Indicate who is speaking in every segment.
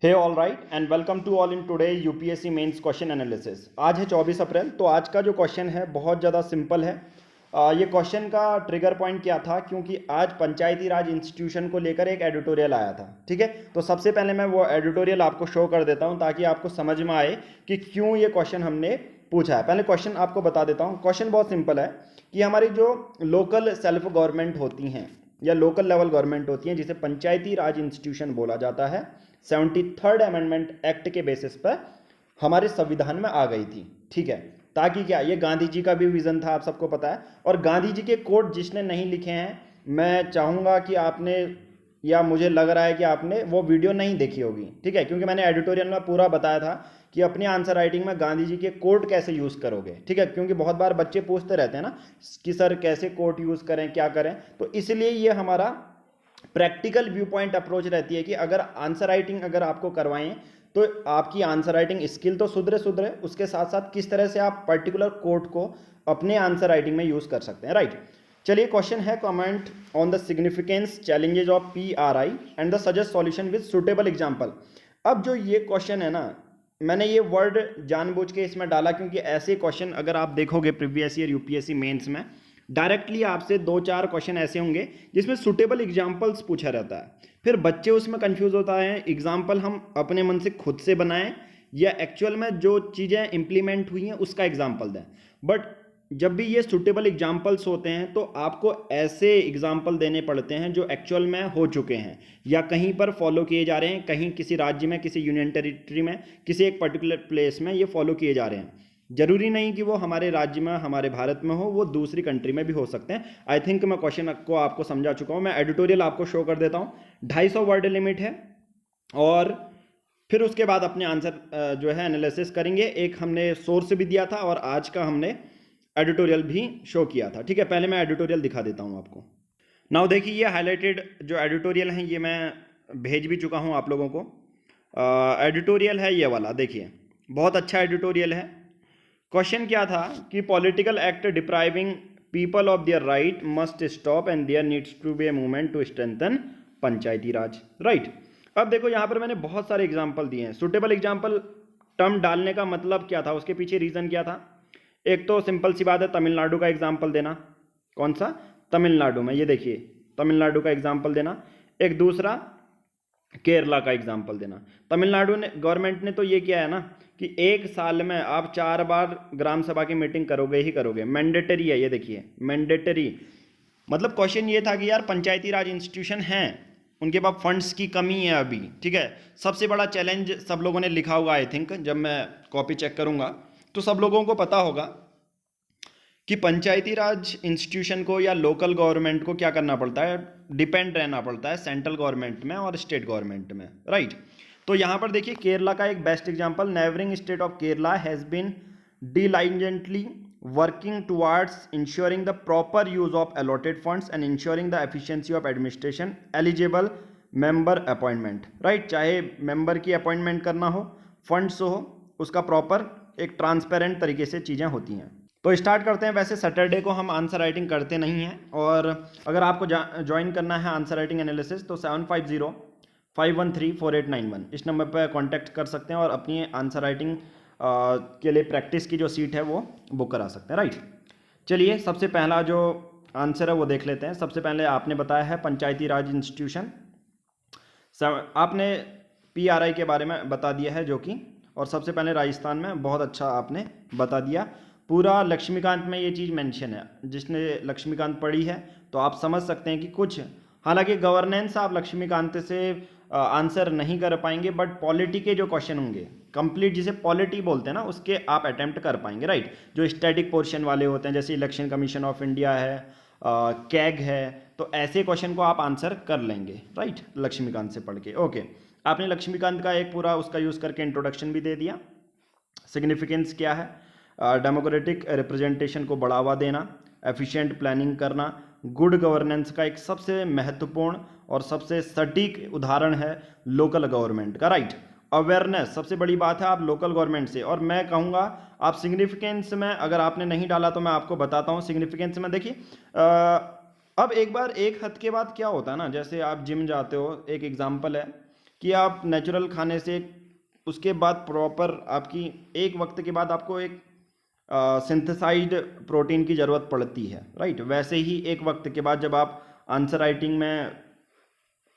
Speaker 1: Hey all right and welcome to all in today UPSC mains question analysis. आज है 24 अप्रैल। तो आज का जो क्वेश्चन है बहुत ज़्यादा सिंपल है। ये क्वेश्चन का ट्रिगर पॉइंट क्या था, क्योंकि आज पंचायती राज इंस्टीट्यूशन को लेकर एक एडिटोरियल आया था। ठीक है, तो सबसे पहले मैं वो एडिटोरियल आपको शो कर देता हूँ ताकि आपको समझ में आए कि क्यों ये क्वेश्चन हमने पूछा है। पहले क्वेश्चन आपको बता देता हूँ। क्वेश्चन बहुत सिंपल है कि हमारी जो लोकल सेल्फ गवर्नमेंट होती हैं या लोकल लेवल गवर्नमेंट होती हैं, जिसे पंचायती राज इंस्टीट्यूशन बोला जाता है, 73rd अमेंडमेंट एक्ट के बेसिस पर हमारे संविधान में आ गई थी। ठीक है, ताकि क्या, ये गांधी जी का भी विजन था, आप सबको पता है। और गांधी जी के कोट जिसने नहीं लिखे हैं, मैं चाहूँगा कि आपने, या मुझे लग रहा है कि आपने वो वीडियो नहीं देखी होगी। ठीक है, क्योंकि मैंने एडिटोरियल में पूरा बताया था कि अपनी आंसर राइटिंग में गांधी जी के कोट कैसे यूज़ करोगे। ठीक है, क्योंकि बहुत बार बच्चे पूछते रहते हैं ना कि सर कैसे कोट यूज़ करें, क्या करें। तो इसलिए ये हमारा प्रैक्टिकल व्यू पॉइंट अप्रोच रहती है कि अगर आंसर राइटिंग अगर आपको करवाएं तो आपकी आंसर राइटिंग स्किल तो सुधरे, उसके साथ साथ किस तरह से आप पर्टिकुलर कोट को अपने आंसर राइटिंग में यूज़ कर सकते हैं। राइट, चलिए क्वेश्चन है, comment on the significance challenges of PRI and the suggest solution with suitable example. अब जो ये क्वेश्चन है ना, मैंने ये वर्ड जानबूझ के इसमें डाला क्योंकि ऐसे क्वेश्चन अगर आप देखोगे प्रीवियस ईयर यूपीएससी मेंस में, डायरेक्टली आपसे 2-4 क्वेश्चन ऐसे होंगे जिसमें सुटेबल एग्जाम्पल्स पूछा रहता है। फिर बच्चे उसमें कंफ्यूज होता है, एग्जाम्पल हम अपने मन से खुद से बनाएं या एक्चुअल में जो चीज़ें इंप्लीमेंट हुई हैं उसका एग्जाम्पल दें। बट जब भी ये सुटेबल एग्जाम्पल्स होते हैं तो आपको ऐसे एग्जाम्पल देने पड़ते हैं जो एक्चुअल में हो चुके हैं या कहीं पर फॉलो किए जा रहे हैं, कहीं किसी राज्य में, किसी यूनियन टेरिटरी में, किसी एक पर्टिकुलर प्लेस में ये फॉलो किए जा रहे हैं। जरूरी नहीं कि वो हमारे राज्य में, हमारे भारत में हो, वो दूसरी कंट्री में भी हो सकते हैं। आई थिंक मैं क्वेश्चन को आपको समझा चुका हूँ। मैं एडिटोरियल आपको शो कर देता हूँ। 250 वर्ड लिमिट है और फिर उसके बाद अपने आंसर जो है एनालिसिस करेंगे। एक हमने सोर्स भी दिया था और आज का हमने एडिटोरियल भी शो किया था। ठीक है, पहले मैं एडिटोरियल दिखा देता हूँ आपको। नाउ देखिए, ये हाईलाइटेड जो एडिटोरियल है ये मैं भेज भी चुका हूँ आप लोगों को। एडिटोरियल है ये वाला, देखिए बहुत अच्छा एडिटोरियल है। क्वेश्चन क्या था कि political act depriving people of their right must stop and there needs to be a movement to strengthen panchayati raj. Right, अब देखो यहाँ पर मैंने बहुत सारे एग्जाम्पल दिए हैं। सुटेबल एग्जाम्पल टर्म डालने का मतलब क्या था, उसके पीछे रीजन क्या था। एक तो सिंपल सी बात है, तमिलनाडु का एग्जाम्पल देना। कौन सा? तमिलनाडु में, ये देखिए तमिलनाडु का एग्जाम्पल देना। एक दूसरा केरला का एग्जाम्पल देना। तमिलनाडु ने गवर्नमेंट ने तो ये किया है ना कि 1 साल में आप 4 बार ग्राम सभा की मीटिंग करोगे ही करोगे, मैंडेटरी है। ये देखिए मैंडेटरी, मतलब क्वेश्चन ये था कि यार पंचायती राज इंस्टीट्यूशन हैं, उनके पास फंड्स की कमी है अभी। ठीक है, सबसे बड़ा चैलेंज सब लोगों ने लिखा होगा, आई थिंक जब मैं कॉपी चेक करूंगा तो सब लोगों को पता होगा कि पंचायती राज इंस्टीट्यूशन को या लोकल गवर्नमेंट को क्या करना पड़ता है, डिपेंड रहना पड़ता है सेंट्रल गवर्नमेंट में और स्टेट गवर्नमेंट में। राइट, तो यहाँ पर देखिए केरला का एक best example, neighbouring state of Kerala has been diligently working towards ensuring the proper use of allotted funds and ensuring the efficiency of administration eligible member appointment. Right, चाहे मेंबर की appointment करना हो, फंड्स हो, उसका प्रॉपर एक transparent तरीके से चीज़ें होती हैं। तो स्टार्ट करते हैं। वैसे सैटरडे को हम आंसर राइटिंग करते नहीं हैं, और अगर आपको ज्वाइन करना है आंसर राइटिंग एनालिसिस तो 7505134891 इस नंबर पर कांटेक्ट कर सकते हैं और अपनी आंसर राइटिंग के लिए प्रैक्टिस की जो सीट है वो बुक करा सकते हैं। राइट, चलिए सबसे पहला जो आंसर है वो देख लेते हैं। सबसे पहले आपने बताया है पंचायती राज इंस्टीट्यूशन, आपने PRI के बारे में बता दिया है जो कि, और सबसे पहले राजस्थान में बहुत अच्छा आपने बता दिया। पूरा लक्ष्मीकांत में ये चीज़ मेंशन है, जिसने लक्ष्मीकांत पढ़ी है तो आप समझ सकते हैं कि कुछ, हालांकि गवर्नेंस आप लक्ष्मीकांत से आंसर नहीं कर पाएंगे, बट पॉलिटी के जो क्वेश्चन होंगे कंप्लीट, जिसे पॉलिटी बोलते हैं ना, उसके आप अटेम्प्ट कर पाएंगे। राइट, जो स्टैटिक पोर्शन वाले होते हैं जैसे इलेक्शन कमीशन ऑफ इंडिया है, कैग है, तो ऐसे क्वेश्चन को आप आंसर कर लेंगे। राइट, लक्ष्मीकांत से पढ़ के। ओके, आपने लक्ष्मीकांत का एक पूरा उसका यूज़ करके इंट्रोडक्शन भी दे दिया। सिग्निफिकेंस क्या है, डेमोक्रेटिक रिप्रेजेंटेशन को बढ़ावा देना, एफिशिएंट प्लानिंग करना, गुड गवर्नेंस का एक सबसे महत्वपूर्ण और सबसे सटीक उदाहरण है लोकल गवर्नमेंट का। राइट, अवेयरनेस सबसे बड़ी बात है आप लोकल गवर्नमेंट से। और मैं कहूँगा आप सिग्निफिकेंस में, अगर आपने नहीं डाला तो मैं आपको बताता हूँ। सिग्निफिकेंस में देखिए, अब एक बार एक हद के बाद क्या होता है ना, जैसे आप जिम जाते हो, एक एग्जाम्पल है कि आप नेचुरल खाने से उसके बाद प्रॉपर आपकी एक वक्त के बाद आपको एक सिंथेसाइज्ड प्रोटीन की ज़रूरत पड़ती है, राइट। वैसे ही एक वक्त के बाद जब आप आंसर राइटिंग में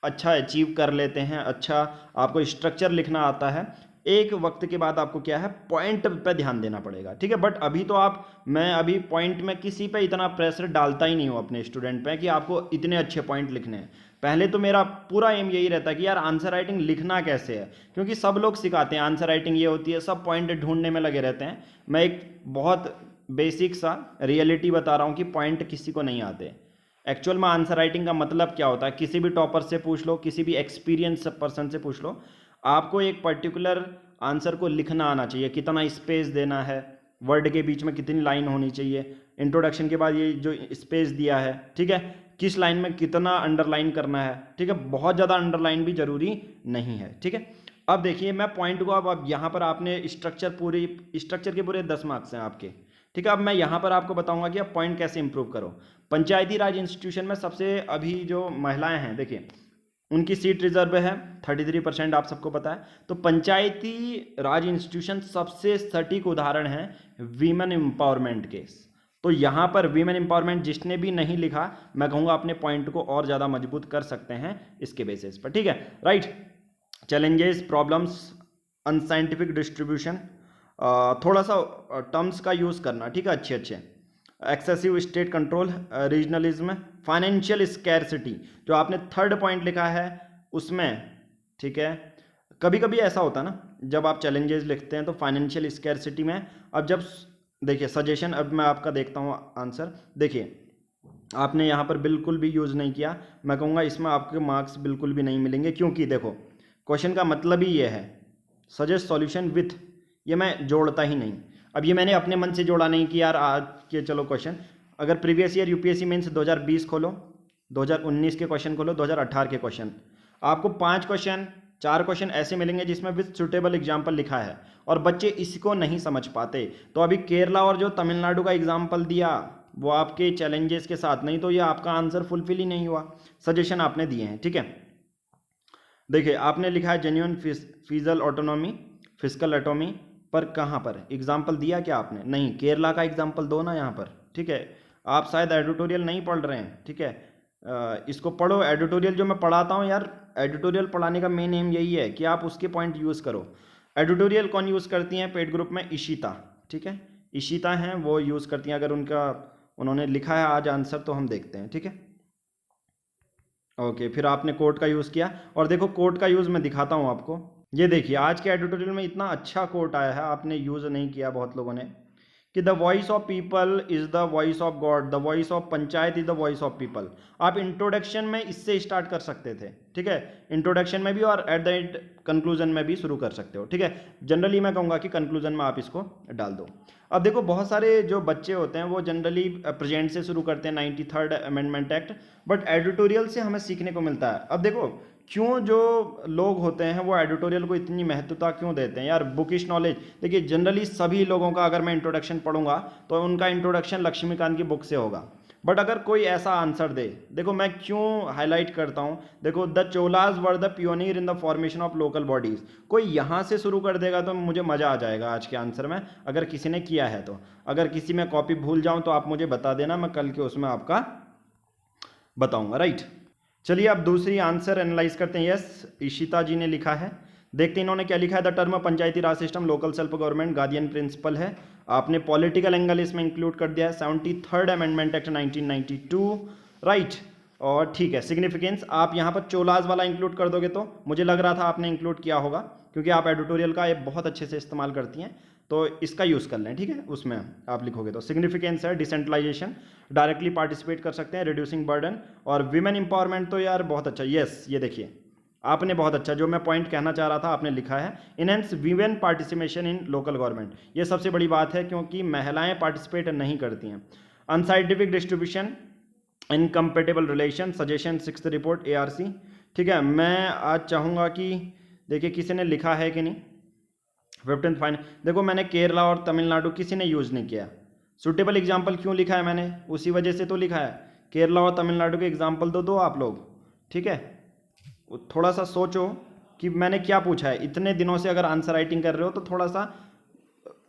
Speaker 1: अच्छा अचीव कर लेते हैं, अच्छा आपको स्ट्रक्चर लिखना आता है, एक वक्त के बाद आपको क्या है, पॉइंट पे ध्यान देना पड़ेगा, ठीक है। बट अभी तो मैं अभी पॉइंट में किसी पे इतना प्रेशर डालता ही नहीं हूँ अपने स्टूडेंट पे कि आपको इतने अच्छे पॉइंट लिखने हैं। पहले तो मेरा पूरा एम यही रहता है कि यार आंसर राइटिंग लिखना कैसे है, क्योंकि सब लोग सिखाते हैं आंसर राइटिंग ये होती है, सब पॉइंट ढूंढने में लगे रहते हैं। मैं एक बहुत बेसिक सा रियलिटी बता रहा हूँ कि पॉइंट किसी को नहीं आते। एक्चुअल में आंसर राइटिंग का मतलब क्या होता है, किसी भी टॉपर से पूछ लो, किसी भी एक्सपीरियंस पर्सन से पूछ लो, आपको एक पर्टिकुलर आंसर को लिखना आना चाहिए, कितना स्पेस देना है, वर्ड के बीच में कितनी लाइन होनी चाहिए, इंट्रोडक्शन के बाद ये जो स्पेस दिया है, ठीक है, किस लाइन में कितना अंडरलाइन करना है, ठीक है। बहुत ज़्यादा अंडरलाइन भी जरूरी नहीं है, ठीक है। अब देखिए मैं पॉइंट को अब यहाँ पर आपने स्ट्रक्चर के पूरे 10 मार्क्स हैं आपके, ठीक है। अब मैं यहाँ पर आपको बताऊंगा कि आप पॉइंट कैसे इंप्रूव करो। पंचायती राज इंस्टीट्यूशन में सबसे अभी जो महिलाएं हैं, देखिए उनकी सीट रिजर्व है 33%, आप सबको पता है। तो पंचायती राज इंस्टीट्यूशन सबसे सटीक उदाहरण है वीमेन एम्पावरमेंट के। तो यहाँ पर वीमेन एम्पावरमेंट जिसने भी नहीं लिखा, मैं कहूँगा अपने पॉइंट को और ज़्यादा मजबूत कर सकते हैं इसके बेसिस पर, ठीक है, right. Challenges, problems, unscientific distribution, थोड़ा सा टर्म्स का यूज़ करना, ठीक है, अच्छे अच्छे, excessive state control, regionalism, financial scarcity, जो आपने थर्ड पॉइंट लिखा है उसमें, ठीक है। कभी कभी ऐसा होता है ना, जब आप चैलेंजेस लिखते हैं तो फाइनेंशियल स्कैरसिटी में, अब जब देखिए सजेशन, अब मैं आपका देखता हूँ आंसर, देखिए आपने यहाँ पर बिल्कुल भी यूज़ नहीं किया, मैं कहूँगा इसमें आपके मार्क्स बिल्कुल भी नहीं मिलेंगे, क्योंकि देखो क्वेश्चन का मतलब ही ये है सजेस्ट सॉल्यूशन विथ, ये मैं जोड़ता ही नहीं। अब ये मैंने अपने मन से जोड़ा नहीं कि यार आज के चलो क्वेश्चन, अगर प्रीवियस ईयर यूपीएससी मेंस 2020 खोलो, 2019 के क्वेश्चन खोलो, 2018 के क्वेश्चन, आपको 5 क्वेश्चन 4 क्वेश्चन ऐसे मिलेंगे जिसमें विथ सुटेबल एग्जाम्पल लिखा है, और बच्चे इसको नहीं समझ पाते। तो अभी केरला और जो तमिलनाडु का एग्जाम्पल दिया वो आपके चैलेंजेस के साथ, नहीं तो ये आपका आंसर फुलफिल ही नहीं हुआ, सजेशन आपने दिए हैं, ठीक है। देखिए आपने लिखा है genuine physical autonomy, physical otomy, पर कहाँ पर एग्जाम्पल दिया क्या आपने? नहीं, केरला का एग्जाम्पल दो ना यहाँ पर, ठीक है। आप शायद एडिटोरियल नहीं पढ़ रहे हैं, ठीक है। इसको पढ़ो, एडिटोरियल जो मैं पढ़ाता हूँ यार, एडिटोरियल पढ़ाने का मेन एम यही है कि आप उसके पॉइंट यूज़ करो। एडिटोरियल कौन यूज़ करती हैं पेड ग्रुप में? इशिता, ठीक है, इशिता हैं वो यूज़ करती हैं। अगर उन्होंने लिखा है आज आंसर तो हम देखते हैं, ठीक है। ओके, फिर आपने कोट का यूज़ किया, और देखो कोट का यूज़ मैं दिखाता हूँ आपको। ये देखिए आज के एडिटोरियल में इतना अच्छा कोट आया है, आपने यूज़ नहीं किया बहुत लोगों ने, कि the voice of people is the voice of God, the voice of panchayat is the voice of people. आप इंट्रोडक्शन में इससे स्टार्ट कर सकते थे, ठीक है, इंट्रोडक्शन में भी, और एट द एंड कंक्लूजन में भी शुरू कर सकते हो, ठीक है। जनरली मैं कहूँगा कि कंक्लूजन में आप इसको डाल दो। अब देखो बहुत सारे जो बच्चे होते हैं वो जनरली प्रेजेंट से शुरू करते हैं, 93rd amendment act, but editorial से हमें सीखने को मिलता है। अब देखो क्यों जो लोग होते हैं वो एडिटोरियल को इतनी महत्वता क्यों देते हैं यार, बुकिश नॉलेज। देखिए जनरली सभी लोगों का अगर मैं इंट्रोडक्शन पढ़ूंगा तो उनका इंट्रोडक्शन लक्ष्मीकांत की बुक से होगा, बट अगर कोई ऐसा आंसर दे, देखो मैं क्यों हाईलाइट करता हूँ, देखो the Cholas were the pioneer in the formation of local bodies, कोई यहाँ से शुरू कर देगा तो मुझे मज़ा आ जाएगा आज के आंसर में, अगर किसी ने किया है तो। अगर किसी में कॉपी भूल जाऊँ तो आप मुझे बता देना, मैं कल के उसमें आपका बताऊंगा, राइट। चलिए अब दूसरी आंसर एनालाइज करते हैं। यस, इशिता जी ने लिखा है, देखते हैं इन्होंने क्या लिखा है। The term panchayati raj system local self government guardian principal है, आपने पॉलिटिकल एंगल इसमें इंक्लूड कर दिया है, 73rd अमेंडमेंट एक्ट 1992, राइट। और ठीक है, सिग्निफिकेंस आप यहाँ पर चोलाज वाला इंक्लूड कर दोगे तो मुझे लग रहा था आपने इंक्लूड किया होगा, क्योंकि आप एडिटोरियल का ये बहुत अच्छे से इस्तेमाल करती हैं, तो इसका यूज़ कर लें, ठीक है। उसमें आप लिखोगे तो सिग्निफिकेंस है डिसेंट्रलाइजेशन, डायरेक्टली पार्टिसिपेट कर सकते हैं, रिड्यूसिंग बर्डन, और विमेन एम्पावरमेंट तो यार बहुत अच्छा। यस, ये देखिए आपने बहुत अच्छा, जो मैं पॉइंट कहना चाह रहा था आपने लिखा है, enhance women participation in local government, ये सबसे बड़ी बात है क्योंकि महिलाएं पार्टिसिपेट नहीं करती हैं। Unscientific distribution, incompatible relation, suggestion 6th report ARC, ठीक है। मैं आज चाहूँगा कि देखिए किसी ने लिखा है कि नहीं 15th फाइन, देखो मैंने केरला और तमिलनाडु किसी ने यूज़ नहीं किया। सुटेबल एग्जाम्पल क्यों लिखा है मैंने, उसी वजह से तो लिखा है, केरला और तमिलनाडु के एग्जाम्पल दो आप लोग, ठीक है। थोड़ा सा सोचो कि मैंने क्या पूछा है। इतने दिनों से अगर आंसर राइटिंग कर रहे हो तो थोड़ा सा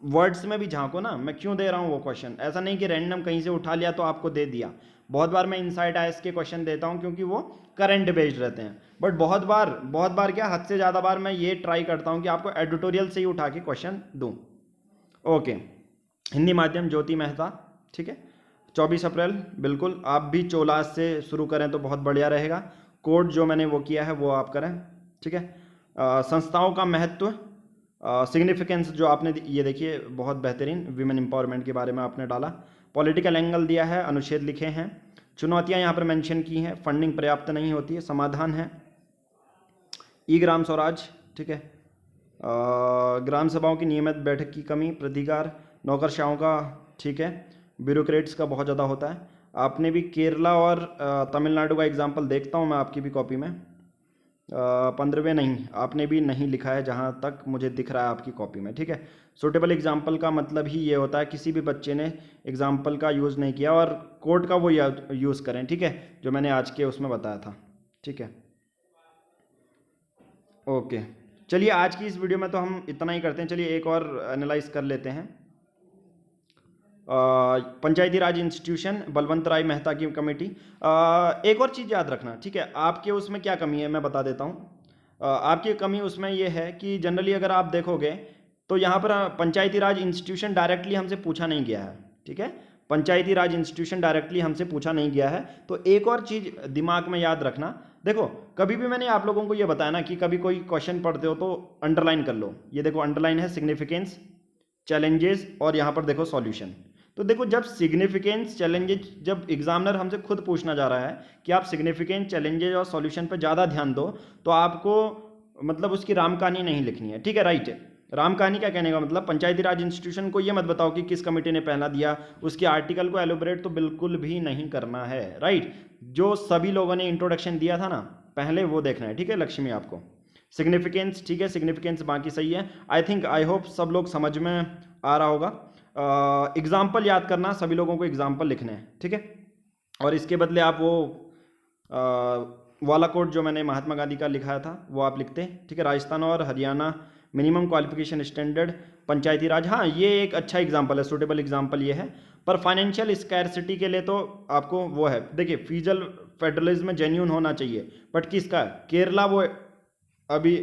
Speaker 1: वर्ड्स में भी झांको ना, मैं क्यों दे रहा हूँ वो क्वेश्चन। ऐसा नहीं कि रैंडम कहीं से उठा लिया तो आपको दे दिया। बहुत बार मैं इनसाइड आईएएस के क्वेश्चन देता हूँ क्योंकि वो करंट बेस्ड रहते हैं, बट बहुत बार क्या, हद से ज़्यादा बार मैं ये ट्राई करता हूँ कि आपको एडिटोरियल से ही उठा के क्वेश्चन दूँ। ओके, हिंदी माध्यम ज्योति मेहता, ठीक है, 24 अप्रैल। बिल्कुल, आप भी चोलास से शुरू करें तो बहुत बढ़िया रहेगा। कोड जो मैंने वो किया है वो आप करें, ठीक है। संस्थाओं का महत्व, सिग्निफिकेंस जो आपने ये देखिए बहुत बेहतरीन, विमेन एम्पावरमेंट के बारे में आपने डाला। पॉलिटिकल एंगल दिया है, अनुच्छेद लिखे हैं। चुनौतियां यहाँ पर मेंशन की हैं, फंडिंग पर्याप्त नहीं होती है, समाधान है ई ग्राम स्वराज, ठीक है। ग्राम सभाओं की नियमित बैठक की कमी, प्रतिकार, नौकरशाहों का, ठीक है, ब्यूरोक्रेट्स का बहुत ज़्यादा होता है। आपने भी केरला और तमिलनाडु का एग्जाम्पल देखता हूँ मैं आपकी भी कॉपी में। 15वें नहीं, आपने भी नहीं लिखा है जहाँ तक मुझे दिख रहा है आपकी कॉपी में, ठीक है। सूटेबल एग्जाम्पल का मतलब ही ये होता है किसी भी बच्चे ने एग्जाम्पल का यूज़ नहीं किया और कोड का वो यूज़ करें, ठीक है, जो मैंने आज के उसमें बताया था, ठीक है। ओके, चलिए आज की इस वीडियो में तो हम इतना ही करते हैं। चलिए एक और एनालाइज कर लेते हैं। पंचायती राज इंस्टीट्यूशन, बलवंत राय मेहता की कमेटी। एक और चीज़ याद रखना, ठीक है, आपके उसमें क्या कमी है मैं बता देता हूँ। आपकी कमी उसमें ये है कि जनरली अगर आप देखोगे तो यहाँ पर पंचायती राज इंस्टीट्यूशन डायरेक्टली हमसे पूछा नहीं गया है, ठीक है, पंचायती राज इंस्टीट्यूशन डायरेक्टली हमसे पूछा नहीं गया है। तो एक और चीज़ दिमाग में याद रखना, देखो कभी भी मैंने आप लोगों को ये बताया ना कि कभी कोई क्वेश्चन पढ़ते हो तो अंडरलाइन कर लो। ये देखो अंडरलाइन है, सिग्निफिकेंस, चैलेंजेस, और यहाँ पर देखो सॉल्यूशन। तो देखो जब सिग्निफिकेंस चैलेंजेस, जब एग्जामिनर हमसे खुद पूछना जा रहा है कि आप सिग्निफिकेंस चैलेंजेस और सॉल्यूशन पर ज़्यादा ध्यान दो, तो आपको मतलब उसकी राम कहानी नहीं लिखनी है, ठीक है, राइट। राम कहानी क्या कहने का मतलब, पंचायती राज इंस्टीट्यूशन को ये मत बताओ कि किस कमेटी ने पहला दिया, उसके आर्टिकल को एलोबरेट तो बिल्कुल भी नहीं करना है, राइट। जो सभी लोगों ने इंट्रोडक्शन दिया था ना पहले, वो देखना है, ठीक है लक्ष्मी आपको। सिग्निफिकेंस, ठीक है, सिग्निफिकेंस बाकी सही है। आई होप सब लोग समझ में आ रहा होगा। एग्जाम्पल याद करना, सभी लोगों को एग्जाम्पल लिखने हैं, ठीक है। और इसके बदले आप वो वाला कोड जो मैंने महात्मा गांधी का लिखा था वो आप लिखते हैं, ठीक है। राजस्थान और हरियाणा मिनिमम क्वालिफिकेशन स्टैंडर्ड, पंचायती राज, हाँ ये एक अच्छा एग्जाम्पल है, सूटेबल एग्जाम्पल ये है। पर फाइनेंशियल स्कैरसिटी के लिए तो आपको वो है, देखिए फीजल फेडरलिज्म में जेन्यून होना चाहिए, बट किसका, केरला वो अभी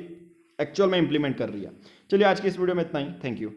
Speaker 1: एक्चुअल में इंप्लीमेंट कर रही है। चलिए आज की इस वीडियो में इतना ही, थैंक यू।